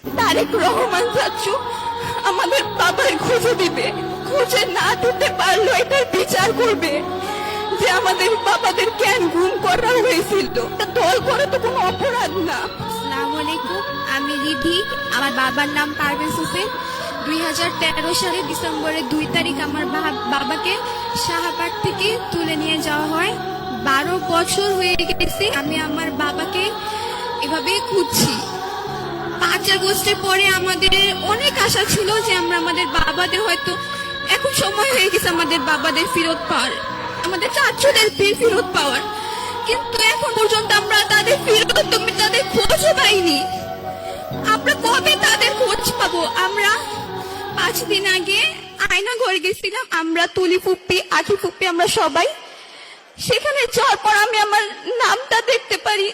তারেক রহমান চাচ্ছু আমাদের বাবার খুঁজে দিবে, খুঁজে না দিতে পারলো এটার বিচার করবে যে আমাদের বাবাদের কেন গুম করা হয়েছিল। দল করে তো কোনো অপরাধ না। আসসালামু আলাইকুম, আমি রিধি। আমার বাবার নাম পারভেজ হোসেন। 2013 সালে ডিসেম্বরের 2 তারিখ আমার বাবাকে শাহবাগ থেকে তুলে নিয়ে যাওয়া হয়। 12 বছর হয়ে গেছে আমি আমার বাবাকে এভাবে খুঁজছি। 5 আগস্টের পরে আমাদের অনেক আশা ছিল যে আমরা আমাদের বাবাদের হয়তো এখন সময় হয়ে গেছে আমাদের বাবাদের ফেরত পাওয়ার, আমাদের চাচুদের ফেরত পাওয়ার, কিন্তু এখন পর্যন্ত আমরা তাদের তাদের খোঁজও পাইনি। আমরা কবে তাদের খোঁজ পাবো? আমরা 5 দিন আগে আয়না ঘরে গেছিলাম, আমরা তুলি ফুপ্পি, আখি ফুপ্পি, আমরা সবাই। সেখানে যাওয়ার পর আমি আমার নামটা দেখতে পারি।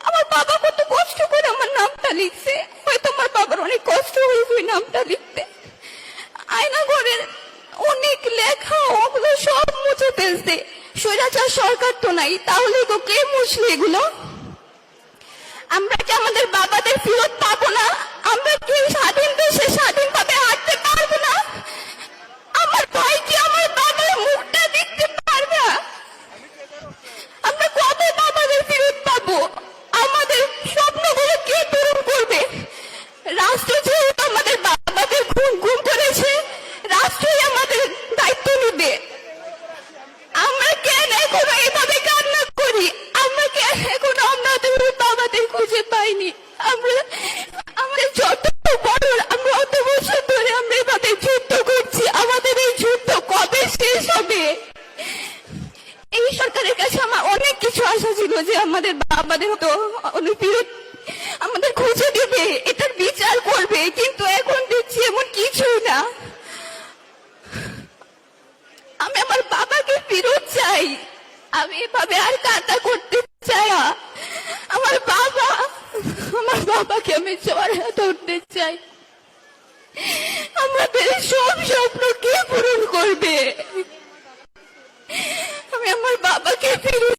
আমার বাবা কত কষ্ট করে আমার নামটা লিখছে, হয়তো আমার বাবার অনেক কষ্ট হয়েছে ওই নামটা লিখতে। আয়না ঘরের অনেক লেখা ওগুলো সব মুছে ফেলছে। স্বৈরাচার সরকার তো নাই, তাহলে কে মুছলে এগুলো? আমরা কি আমাদের বাবাদের ফেরত পাবো না? আমরা কি স্বাধীন দেশে স্বাধীনভাবে হাঁটতে পারবো না? আমার ভাই কি আমার বাবার মুখটা দেখতে পারবে? আমরা কবে বাবাদের ফেরত পাবো? আমাদের স্বপ্নগুলো কে পূরণ করবে? রাষ্ট্র যেহেতু আমাদের বাবাদের গুম করেছে, রাষ্ট্রই আমাদের দায়িত্ব নেবে। আমরা কেন এখনো এইভাবে কান্না করি? আমরা কেন এখনো আমাদের বাবাদের খুঁজে পাইনি? আমরা আমাদের যত বড়, আমরা অত বছর ধরে আমরা এভাবে যুদ্ধ করছি, আমাদের এই যুদ্ধ কবে শেষ হবে? এই সরকারের কাছে আমার অনেক কিছু আশা ছিল যে আমাদের বাবাদের তো ফেরত আমাদের খুঁজে দিবে, এটার বিচার করবে, কিন্তু এখন দেখছি এমন কিছুই না। আমি আমার বাবাকে ফেরত চাই। আমি এভাবে আর কান্না করতে চাই না। আমার বাবাকে আমি জড়িয়ে ধরতে চাই। আমাদের সব স্বপ্ন কে পূরণ করবে? আমি আমার বাবাকে ফেরত